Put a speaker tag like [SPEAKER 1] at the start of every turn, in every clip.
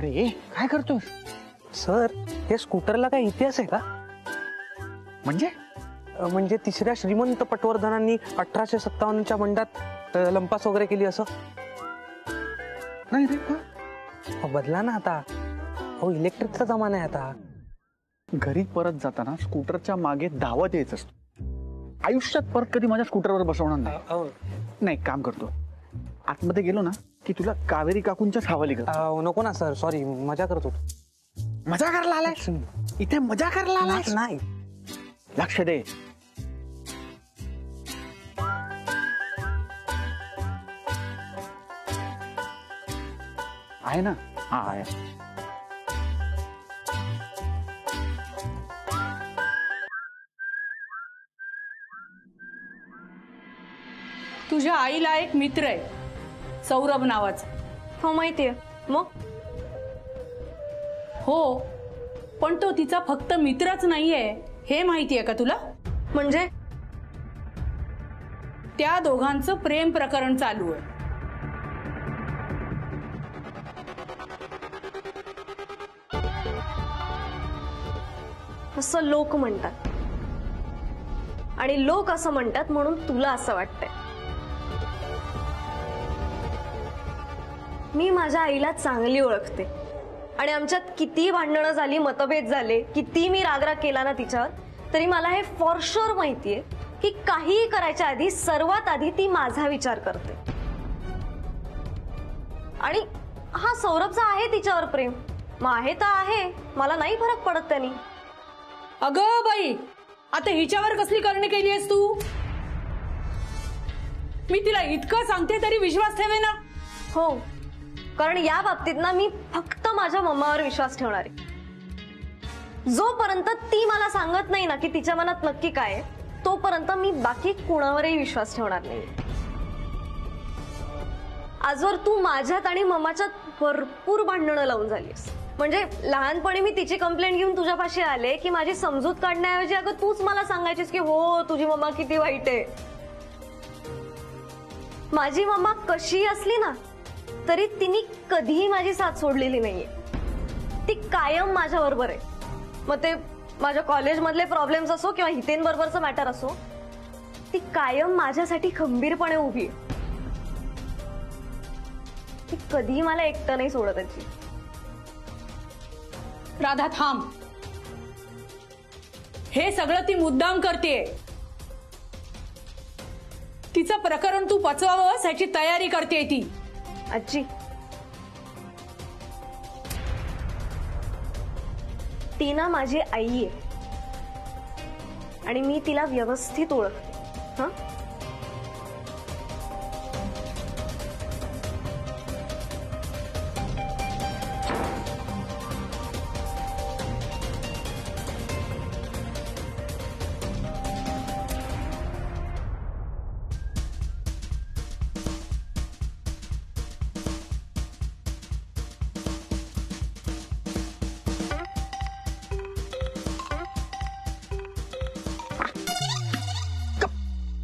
[SPEAKER 1] अरे काय करतोस
[SPEAKER 2] सर? हे स्कूटरला काय इतिहास आहे का?
[SPEAKER 1] म्हणजे
[SPEAKER 2] तिसऱ्या श्रीमंत पटवर्धनांनी 1857च्या मंडात लंपास वगैरे केली असं?
[SPEAKER 1] नाही रे का?
[SPEAKER 2] बदला ना आता, हो इलेक्ट्रिकचा जमाना आहे आता.
[SPEAKER 1] घरी परत जाताना स्कूटरच्या मागे धावत यायचं असतो. आयुष्यात परत कधी माझ्या स्कूटरवर बसवणार नाही. नाही काम करतो, आतमध्ये गेलो ना की तुला कावेरी काकूंच्याच हवाली करतो.
[SPEAKER 2] नको ना सर, सॉरी, मजा करतो.
[SPEAKER 1] मजा करायला आलाय इथे? मजा करायला आलाय?
[SPEAKER 2] नाही,
[SPEAKER 1] लक्ष दे. आहे ना? हा आहे.
[SPEAKER 3] तुझ्या आईला एक मित्र आहे सौरभ नावाचा.
[SPEAKER 4] हो माहितीये. मग?
[SPEAKER 3] हो, पण तो तिचा फक्त मित्रच नाहीये हे माहितीये का तुला?
[SPEAKER 4] म्हणजे?
[SPEAKER 3] त्या दोघांचं प्रेम प्रकरण चालू आहे.
[SPEAKER 4] असं लोक म्हणतात, आणि लोक असं म्हणतात म्हणून तुला असं वाटतंय. मी माझ्या आईला चांगली ओळखते, आणि आमच्यात किती भांडणं झाली, मतभेद झाले, किती मी रागराग केला ना तिच्यावर, तरी मला हे फॉर शुअर माहितीये की काहीही करायच्या आधी सर्वात आधी ती माझा विचार करते. आणि हा सौरभचा आहे तिच्यावर प्रेम, मग आहे तर आहे, मला नाही फरक पडत त्यांनी.
[SPEAKER 3] अगं बाई, आता हिच्यावर कसली करणी केली आहेस तू? मी तिला इतकं सांगते तरी विश्वास ठेवे ना.
[SPEAKER 4] हो, कारण या बाबतीत ना मी फक्त माझ्या मम्मावर विश्वास ठेवणार आहे. जोपर्यंत ती मला सांगत नाही ना की तिच्या मनात नक्की काय आहे, तोपर्यंत मी बाकी कुणावरही विश्वास ठेवणार नाही. आजवर तू माझ्यात आणि मम्माच्यात भरपूर भांडणं लावून झालीस. म्हणजे लहानपणी मी तिची कंप्लेंट घेऊन तुझ्यापाशी आले की माझी समजूत काढण्याऐवजी अगं तूच मला सांगायचीस की हो तुझी मम्मा किती वाईट आहे. माझी मम्मा कशी असली ना तरी तिने कधीही माझी साथ सोडलेली नाहीये. ती कायम माझ्या बरोबर आहे. मग ते माझ्या कॉलेजमधले प्रॉब्लेम्स असो किंवा हितेंबरोबरचं मॅटर असो, ती कायम माझ्यासाठी खंबीरपणे उभी आहे. ती कधीही मला एकटं नाही सोडत त्याची.
[SPEAKER 3] राधा थांब, हे सगळं ती मुद्दाम करतेय. तिचं प्रकरण तू पचवावं ह्याची तयारी करते ती.
[SPEAKER 4] आजी, ती ना माझी आई आहे आणि मी तिला व्यवस्थित ओळखते. हं?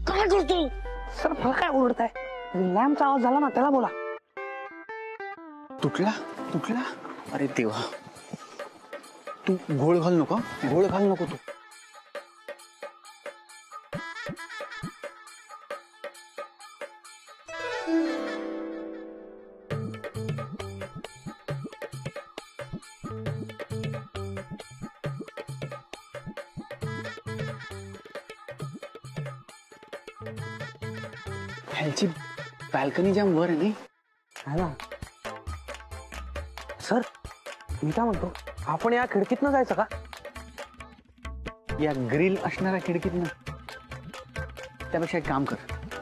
[SPEAKER 2] काय करतो सर? मला काय ओरडताय? लॅम्पचा आवाज झाला ना, त्याला बोला.
[SPEAKER 1] तुटला तुटला? अरे देवा, तू घोळ घाल नको, घोळ घाल नको तू. ह्याची बॅल्कनी जाम वर आहे नाही?
[SPEAKER 2] ना सर, मी काय म्हणतो, आपण या खिडकीतनं जायचं का?
[SPEAKER 1] या ग्रिल असणाऱ्या खिडकीतनं? त्यापेक्षा एक काम कर,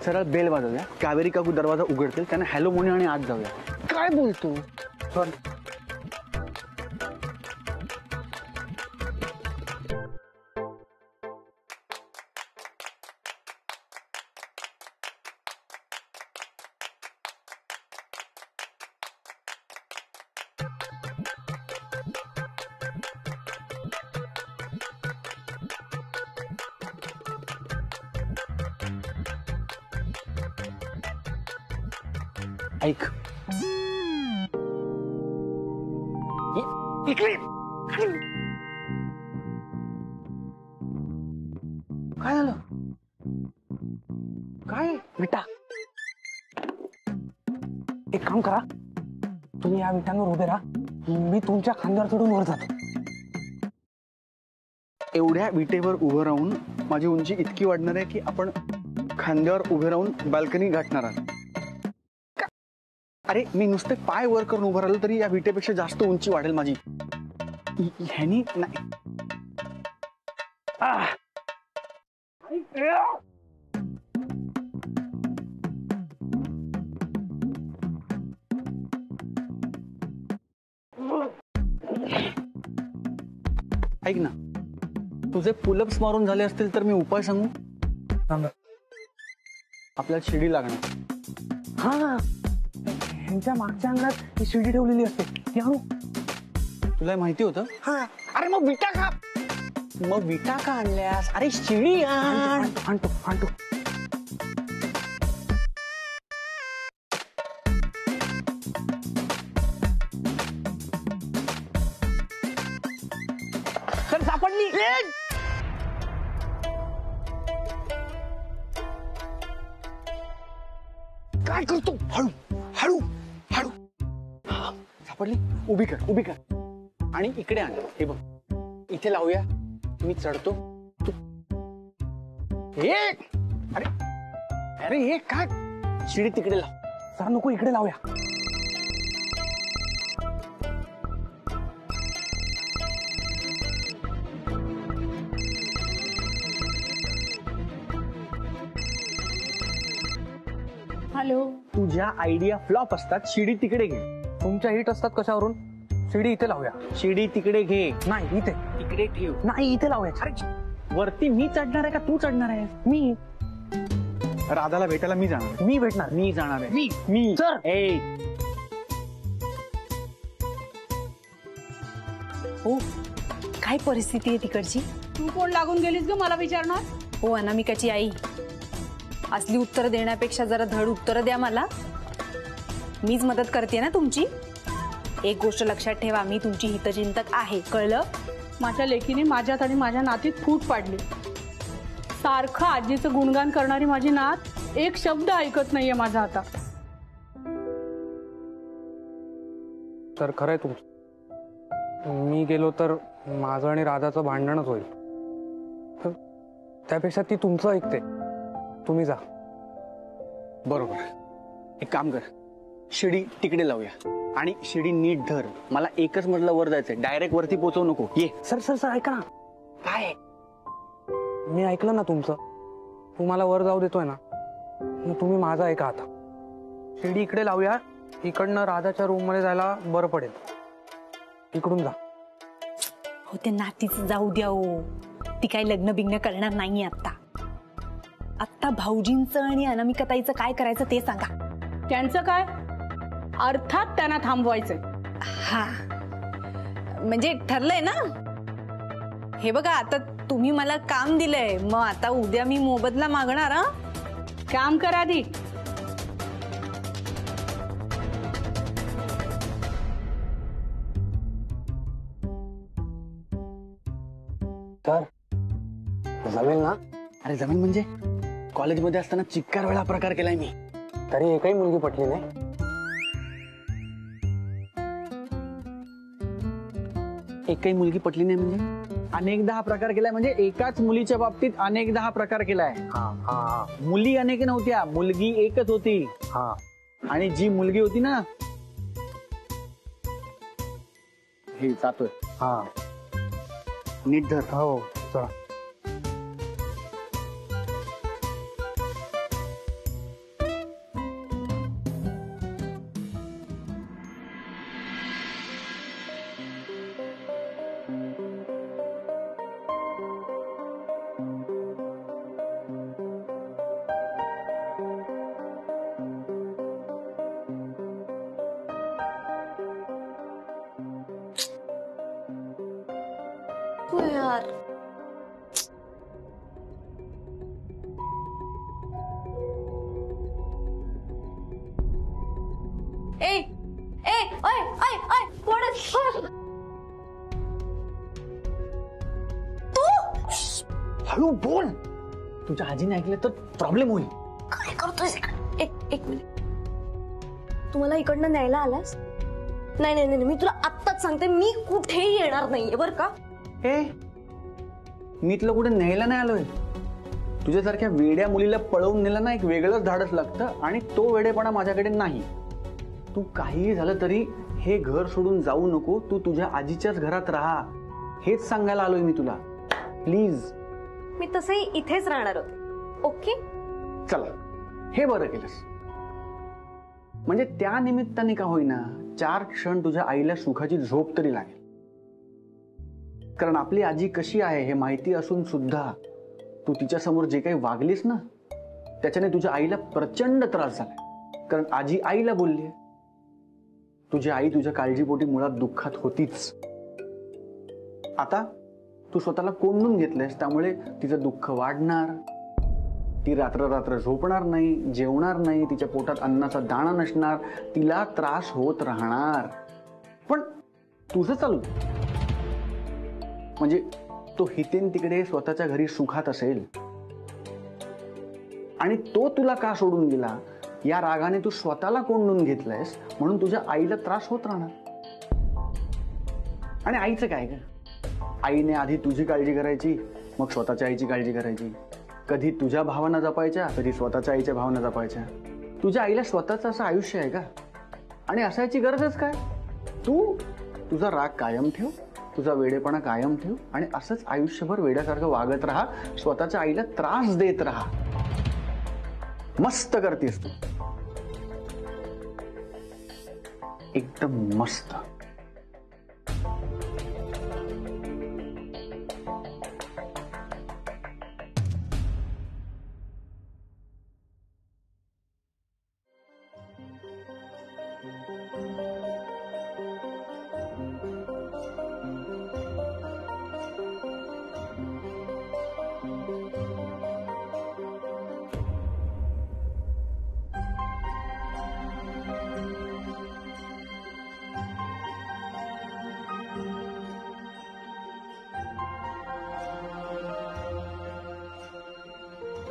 [SPEAKER 1] सरळ बेल वाजवूया, कावेरी काकू दरवाजा उघडतील, त्यांना हॅलो म्हणूया आणि आत जाऊया. काय बोलतो? चल. ऐक, इकडे काय झालं? काय
[SPEAKER 2] विटा, एक काम करा, तुम्ही या विटांवर उभे राहा, मी तुमच्या खांद्यावर चढून वर जातो.
[SPEAKER 1] एवढ्या विटेवर उभं राहून माझी उंची इतकी वाढणार आहे की आपण खांद्यावर उभे राहून बाल्कनी गाठणार आहात का? अरे मी नुसते पाय वर करून उभं राहिलो तरी या विटेपेक्षा जास्त उंची वाढेल माझी. ह्यानी नाही. ऐक ना, तुझे पुलअप्स मारून झाले असतील तर मी उपाय सांगू?
[SPEAKER 2] सांगा.
[SPEAKER 1] आपल्याला शिडी लागणार.
[SPEAKER 2] हा, ह्यांच्या मागच्या अंगात ही शिडी ठेवलेली असते, ती आणू.
[SPEAKER 1] तुला हे माहिती होतं?
[SPEAKER 2] हा,
[SPEAKER 1] अरे मग विटा का? मग विटा का आणल्यास? अरे शिडी आण.
[SPEAKER 2] आणतो आणतो.
[SPEAKER 1] तर सापडली. काय करतो? हळू हळू हळू. हा, सापडली. उभी कर उभी कर आणि इकडे आण. हे बघ, इथे लावूया. मी चढतो, तू हे. अरे अरे हे काय? शिडी तिकडे लाव.
[SPEAKER 2] सर नको, इकडे लावूया.
[SPEAKER 3] हॅलो.
[SPEAKER 1] तुझ्या आयडिया फ्लॉप असतात. शिडी तिकडे घे.
[SPEAKER 2] तुमच्या हिट असतात कशावरून? शिडी इथे लावूया.
[SPEAKER 1] शिडी तिकडे घे.
[SPEAKER 2] नाही, इथे.
[SPEAKER 1] इकडे ठेव.
[SPEAKER 2] नाही, इथे लावूया.
[SPEAKER 1] अरे वरती मी चढणार आहे का तू चढणार आहे?
[SPEAKER 2] मी
[SPEAKER 1] राधाला भेटायला मी जाणार आहे.
[SPEAKER 2] मी भेटणार.
[SPEAKER 1] मी जाणार आहे.
[SPEAKER 2] मी सर.
[SPEAKER 1] ए
[SPEAKER 5] हो, काय परिस्थिती आहे तिकडची?
[SPEAKER 3] तू कोण लागून गेलीस ग मला विचारणार?
[SPEAKER 5] हो, अनामिकाची आई. असली उत्तर देण्यापेक्षा जरा धड उत्तर द्या मला. मीच मदत करते ना तुमची. एक गोष्ट लक्षात ठेवा, मी तुमची हितचिंतक आहे, कळलं?
[SPEAKER 3] माझ्या लेकीने माझ्यात आणि माझ्या नातीत फूट पाडली. सारखं आजीचं गुणगान करणारी माझी नात एक शब्द ऐकत नाहीये माझा आता.
[SPEAKER 2] तर खरंय तुमचं. मी गेलो तर माझं आणि राधाचं भांडणच होईल. तर त्यापेक्षा ती तुमचं ऐकते. तुम्ही जा.
[SPEAKER 1] बरोबर. एक काम कर, शिडी तिकडे लावूया आणि शिडी नीट धर. मला एकच मजला वर जायचंय. डायरेक्ट वरती पोहोचवू नको. ये.
[SPEAKER 2] सर सर सर, ऐका ना.
[SPEAKER 1] काय?
[SPEAKER 2] मी ऐकलं ना तुमचं. तुम्हाला वर जाऊ देतोय ना, मग तुम्ही माझं ऐका आता. शिडी इकडे लावूया. इकडनं राधाच्या रूम मध्ये जायला बरं पडेल. इकडून जा.
[SPEAKER 5] हो, ते नातीच जाऊ द्या. हो, ती काही लग्न बिग्न करणार नाहीये आता. आत्ता भाऊजींचं आणि अनामिकाताईचं काय करायचं ते सांगा.
[SPEAKER 3] त्यांचं काय? अर्थात त्यांना थांबवायचंय.
[SPEAKER 5] हा, म्हणजे ठरलंय ना. हे बघा, आता तुम्ही मला काम दिलंय, मग आता उद्या मी मोबदला मागणार. हा,
[SPEAKER 3] काम करा आधी.
[SPEAKER 2] तर जमेल ना?
[SPEAKER 1] अरे जमीन म्हणजे कॉलेजमध्ये असताना चिक्कार वेळा प्रकार केलाय मी.
[SPEAKER 2] तरी एकही मुलगी पटली नाही.
[SPEAKER 1] एकही मुलगी पटली नाही म्हणजे? अनेकदा हा प्रकार केलाय म्हणजे एकाच मुलीच्या बाबतीत अनेकदा हा प्रकार केलाय.
[SPEAKER 2] हा हा
[SPEAKER 1] मुली अनेक नव्हत्या, मुलगी एकच होती.
[SPEAKER 2] हा.
[SPEAKER 1] आणि जी मुलगी होती ना, हे जातोय.
[SPEAKER 2] हा,
[SPEAKER 1] नीट धर.
[SPEAKER 2] हो, चला.
[SPEAKER 4] हो यार. ए ए ओय ओय ओय कोण?
[SPEAKER 1] हळू बोल. तुझ्या आजीने ऐकलं तर प्रॉब्लेम होईल.
[SPEAKER 4] काय करतोय एक मिनिट. तू मला इकडनं न्यायला आलास? नाही नाही नाही, मी तुला आत्ताच सांगते, मी कुठेही येणार नाहीये बरं का.
[SPEAKER 1] ए, मी तुला कुठे न्यायला नाही आलोय. तुझ्यासारख्या वेड्या मुलीला पळवून नेलं ना एक वेगळंच धाडस लागतं, आणि तो वेडेपणा माझ्याकडे नाही. तू काहीही झालं तरी हे घर सोडून जाऊ नको. तू तुझ्या आजीच्याच घरात राहा, हेच सांगायला आलोय मी तुला. प्लीज.
[SPEAKER 4] मी तसंही इथेच राहणार होते. ओके.
[SPEAKER 1] चला, हे बरं केलंस. म्हणजे त्या निमित्ताने का होईना 4 क्षण तुझ्या आईला सुखाची झोप तरी लागेल. कारण आपली आजी कशी आहे हे माहिती असून सुद्धा तू तिच्या समोर जे काही वागलीस ना, त्याच्याने तुझ्या आईला प्रचंड त्रास झालाय. कारण आजी आईला बोलली. तुझी आई तुझ्या काळजीपोटी मुळात दुःखात होतीच. आता तू स्वतःला कोंडून घेतलंयस, त्यामुळे तिचं दुःख वाढणार. ती रात्र रात्र झोपणार नाही, जेवणार नाही, तिच्या पोटात अन्नाचा दाणा नसणार, तिला त्रास होत राहणार. पण तुझं चालू म्हणजे तो हितेन तिकडे स्वतःच्या घरी सुखात असेल, आणि तो तुला का सोडून गेला या रागाने तू स्वतःला कोंडून घेतलंयस, म्हणून तुझ्या आईला त्रास होत राहणार. आणि आईचं काय ग? आईने आधी तुझी काळजी करायची, मग स्वतःच्या आईची काळजी करायची. कधी तुझ्या भावना जपायच्या, कधी स्वतःच्या आईच्या भावना जपायच्या. तुझ्या आईला स्वतःचं असं आयुष्य आहे का? आणि असायची गरजच काय? तू तुझा राग कायम ठेव, तुझा वेडेपणा कायम ठेव, आणि असंच आयुष्यभर वेड्यासारखं वागत राहा, स्वतःच्या आईला त्रास देत राहा. मस्त करतेस तू, एकदम मस्त.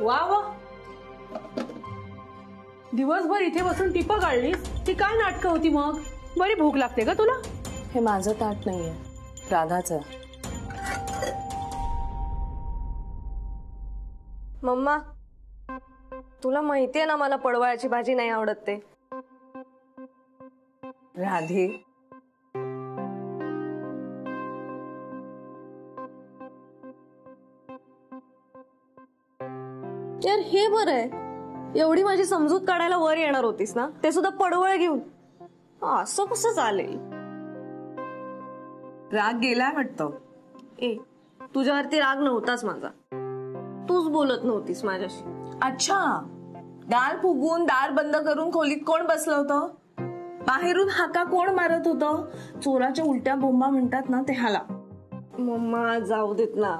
[SPEAKER 3] वा वा, दिवसभर इथे बसून टिपं काढलीस. ती काय नाटकं होती मग? बरी भूक लागते का तुला?
[SPEAKER 6] हे माझं ताट नाहीये, राधाचं.
[SPEAKER 4] मम्मा, तुला माहितीये ना मला पडवळाची भाजी नाही आवडत ते.
[SPEAKER 6] राधे,
[SPEAKER 4] यार हे बरं आहे, एवढी माझी समजूत काढायला वर येणार होतीस ना, ते सुद्धा पडवळ घेऊन. असं कसं चालेल?
[SPEAKER 6] राग गेलाय वाटतं.
[SPEAKER 4] ए, तुझ्यावरती राग नव्हताच माझा, तूच बोलत नव्हतीस माझ्याशी.
[SPEAKER 6] अच्छा, दार फुगून दार बंद करून खोलीत कोण बसलं होतं? बाहेरून हाका कोण मारत होतं? चोराच्या उलट्या बोंबा म्हणतात ना, ते हाला.
[SPEAKER 4] मम्मा जाऊ देत ना.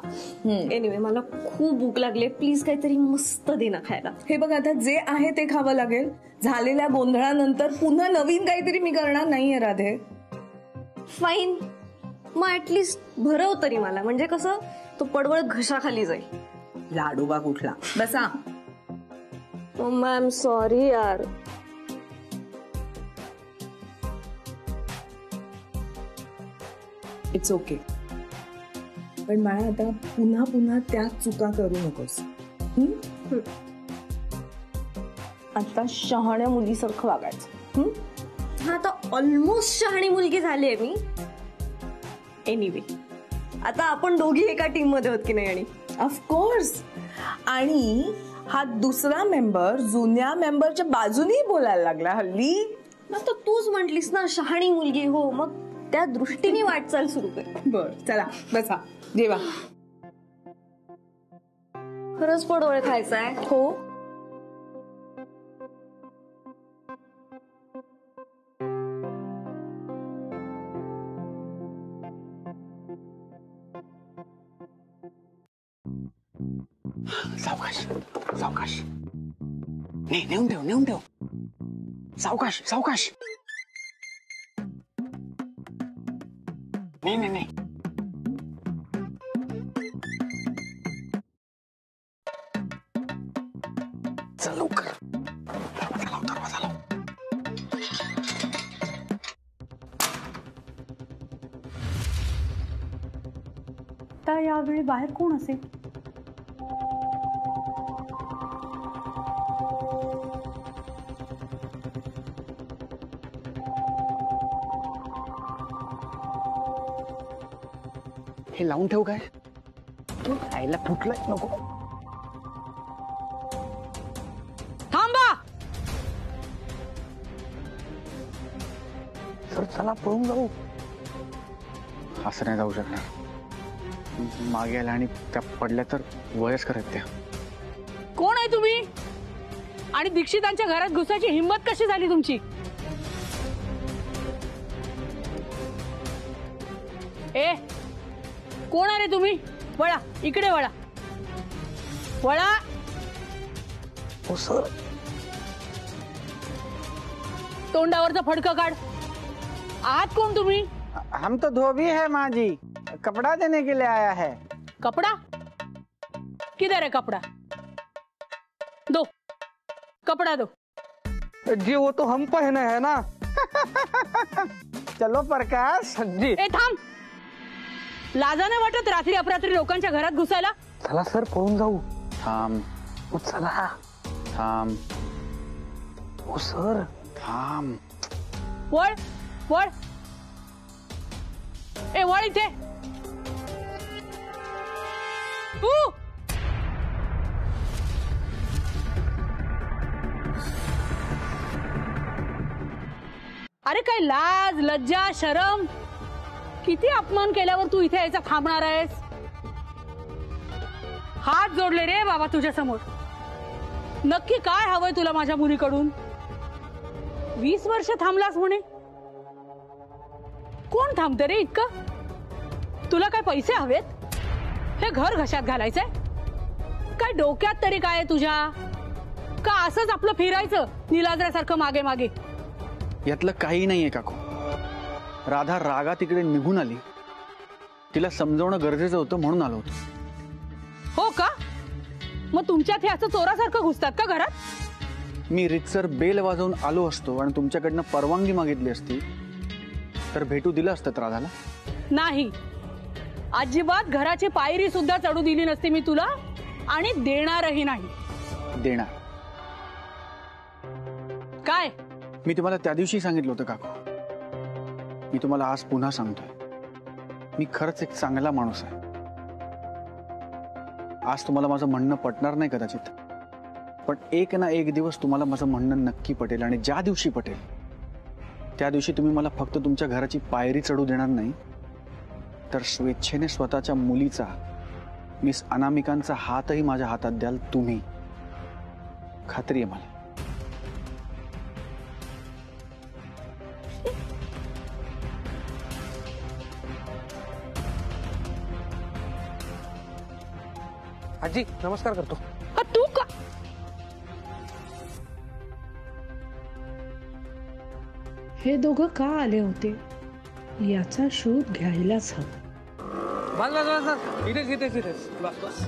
[SPEAKER 4] एनिवे, मला खूप भूक लागली, प्लीज काहीतरी मस्त दे ना खायला.
[SPEAKER 6] हे बघ, आता जे आहे ते खावं लागेल. झालेल्या गोंधळानंतर पुन्हा नवीन काहीतरी मी करणार नाहीये राधे.
[SPEAKER 4] फाईन, मग ऍटलिस्ट भरव तरी मला, म्हणजे कसं तो पडवळ घशाखाली जाईल.
[SPEAKER 6] लाडोबा कुठला, बसा.
[SPEAKER 4] मम्मा, आय एम सॉरी यार.
[SPEAKER 6] It's okay. पण मला आता पुन्हा पुन्हा त्याच चुका करू नकोस. आता शहाण्या मुलीसारखं वागायचं.
[SPEAKER 4] हा, आता ऑलमोस्ट शहाणी मुलगी झाली आहे मी. एनिवे, आता आपण दोघी एका टीम मध्ये होत की नाही? आणि
[SPEAKER 6] ऑफकोर्स. आणि हा दुसरा मेंबर जुन्या मेंबरच्या बाजूने बोलायला लागला हल्ली.
[SPEAKER 4] मग तर तूच म्हटलीस ना शहाणी मुलगी हो, मग त्या दृष्टीने वाटचाल सुरू कर.
[SPEAKER 6] बर, चला बसा, जेवा.
[SPEAKER 4] खरंच पडवळ खायचंय?
[SPEAKER 6] हो.
[SPEAKER 1] सावकाश सावकाश. नाही, नेऊन ठेव. सावकाश सावकाश. नाही. चल लवकर. दरवाजा लाव.
[SPEAKER 3] तर यावेळी बाहेर कोण असेल?
[SPEAKER 1] हे लावून ठेव काय? तू खायला फुटलंय नको.
[SPEAKER 3] थांबा.
[SPEAKER 1] सर चला पळून जाऊ. असं नाही जाऊ शकणार. मागे आल्या आणि त्या पडल्या तर वयस्कर आहेत त्या.
[SPEAKER 3] कोण आहे तुम्ही आणि दीक्षितांच्या घरात घुसायची हिंमत कशी झाली तुमची? ए कोण आहे रे तुम्ही? वळा इकडे वळा. वळा.
[SPEAKER 1] हो सर.
[SPEAKER 3] तोंडावरचं फडकं काढ. आहात कोण तुम्ही?
[SPEAKER 7] हम तो धोबी है माँ जी, कपड़ा देने के लिए आया है.
[SPEAKER 3] कपड़ा किधर है? कपड़ा दो. कपड़ा दो.
[SPEAKER 2] जी वो तो हम पहने है ना.
[SPEAKER 7] चलो प्रकाश.
[SPEAKER 2] जी
[SPEAKER 3] ए थांब. लाजा नाही वाटत रात्री अपरात्री लोकांच्या घरात घुसायला?
[SPEAKER 2] चला सर पळून जाऊ.
[SPEAKER 1] थांब.
[SPEAKER 2] हो, चला.
[SPEAKER 1] थांब.
[SPEAKER 2] हो सर.
[SPEAKER 1] थांब.
[SPEAKER 3] वळ वळ. ए वळ इथे. अरे काय लाज लज्जा शरम. किती अपमान केल्यावर तू इथे यायचा थांबणार आहेस? हात जोडले रे बाबा तुझ्या समोर. नक्की काय हवंय तुला माझ्या मुलीकडून? 20 वर्ष थांबलास म्हणे. कोण थांबते रे इतकं? तुला काय पैसे हवेत? हे घर घशात घालायचंय? काय डोक्यात तरी काय आहे तुझ्या? का असंच आपलं फिरायचं निलाजऱ्यासारखं मागे मागे?
[SPEAKER 1] यातलं काही नाहीये काकू. राधा रागा तिकडे निघून आली. तिला समजवणं गरजेचं होतं म्हणून आलो होतो.
[SPEAKER 3] हो का? मग तुमच्यात हे असं चोरासारखं घुसतात का घरात?
[SPEAKER 1] मी रितसर बेल वाजवून आलो असतो आणि तुमच्याकडनं परवानगी मागितली असती तर भेटू दिलं असतं राधाला?
[SPEAKER 3] नाही. अजिबात घराची पायरी सुद्धा चढू दिली नसती मी तुला आणि देणारही नाही.
[SPEAKER 1] देणार.
[SPEAKER 3] काय?
[SPEAKER 1] मी तुम्हाला त्या दिवशी सांगितलं होतं काकू. मी तुम्हाला आज पुन्हा सांगतोय. मी खरंच एक चांगला माणूस आहे. आज तुम्हाला माझं म्हणणं पटणार नाही कदाचित, पण एक ना एक दिवस तुम्हाला माझं म्हणणं नक्की पटेल. आणि ज्या दिवशी पटेल त्या दिवशी तुम्ही मला फक्त तुमच्या घराची पायरी चढू देणार नाही, तर स्वेच्छेने स्वतःच्या मुलीचा, मिस अनामिकांचा हातही माझ्या हातात द्याल तुम्ही. खात्री आहे मला.
[SPEAKER 2] आजी नमस्कार करतो.
[SPEAKER 3] तू का?
[SPEAKER 8] हे दोघं का आले होते याचा शोध घ्यायलाच हवा.
[SPEAKER 2] बस बस बस बस. इथेच इथेच इथेच. बस बस.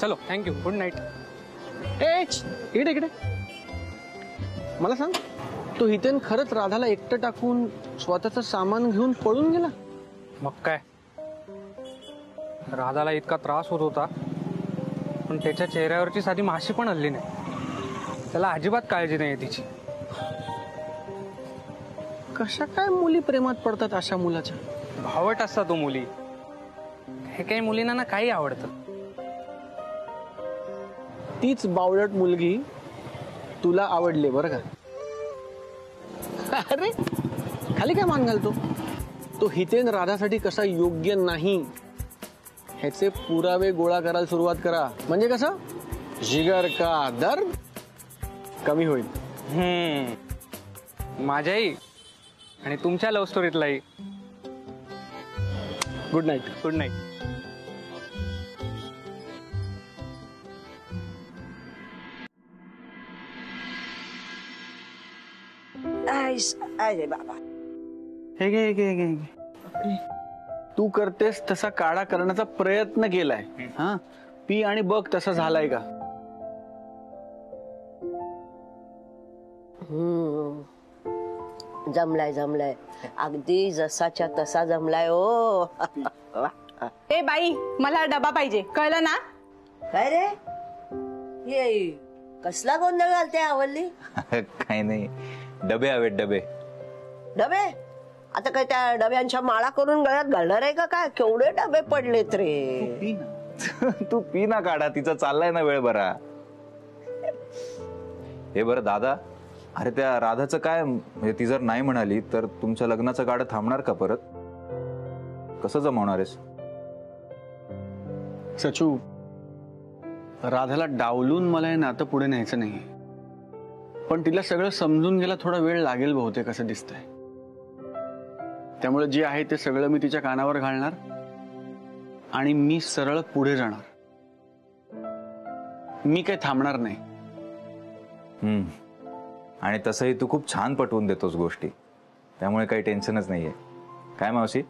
[SPEAKER 2] चलो थँक्यू. Good night.
[SPEAKER 7] इकडे इकडे मला सांग, तो हितेन खरंच राधाला एकटं टाकून स्वतःचं सामान घेऊन पळून गेला?
[SPEAKER 2] मग काय, राधाला इतका त्रास होत होता पण त्याच्या चेहऱ्यावरची साधी माशी पण हल्ली नाही. त्याला अजिबात काळजी नाही तिची.
[SPEAKER 7] कशा काय मुली प्रेमात पडतात अशा मुलाच्या?
[SPEAKER 2] भावट असतात तो मुली. हे काही मुलींना ना काही आवडतं.
[SPEAKER 7] तीच बावळट मुलगी तुला आवडली बरं का? अरे खाली काय मान घालतो? तो हितेन राधासाठी कसा योग्य नाही ह्याचे पुरावे गोळा करायला सुरुवात करा. म्हणजे कसं जिगर का दर्द कमी होईल.
[SPEAKER 2] माझ्याही आणि तुमच्या लव्ह स्टोरीतलाही.
[SPEAKER 7] Good night.
[SPEAKER 2] Good night.
[SPEAKER 7] बाबा
[SPEAKER 1] हे घे हे घे हे घे. तू करतेस तसा काढा करण्याचा प्रयत्न केलाय. हा पी आणि बघ तसं झालाय का.
[SPEAKER 9] जमलाय जमलाय, अगदी जसाच्या तसा जमलाय ओ.
[SPEAKER 5] ए बाई, मला डबा पाहिजे, कळलं ना?
[SPEAKER 9] काय रे, ये कसला गोंधळ घालते आवडली?
[SPEAKER 10] काही नाही, डबे हवेत डबे.
[SPEAKER 9] डबे? आता काय त्या डब्यांच्या माळा करून गळ्यात घालणार आहे का काय? केवढे डबे पडलेत रे.
[SPEAKER 10] तू पी ना काढा, तिचा चाललाय ना वेळ बरा. हे बरं दादा, अरे त्या राधाचं काय, म्हणजे ती जर नाही म्हणाली तर तुमच्या लग्नाचं गाडं थांबणार का परत? कसं जमवणार आहेस?
[SPEAKER 1] सचू, राधाला डावलून मला हे नातं पुढे न्यायचं नाही, पण तिला सगळं समजून घ्यायला थोडा वेळ लागेल बहुतेक असं दिसतंय. त्यामुळे जे आहे ते सगळं मी तिच्या कानावर घालणार आणि मी सरळ पुढे जाणार. मी काही थांबणार नाही.
[SPEAKER 10] आणि तसंही तू खूप छान पटवून देतोस गोष्टी, त्यामुळे काही टेन्शनच नाहीये. काय मावशी?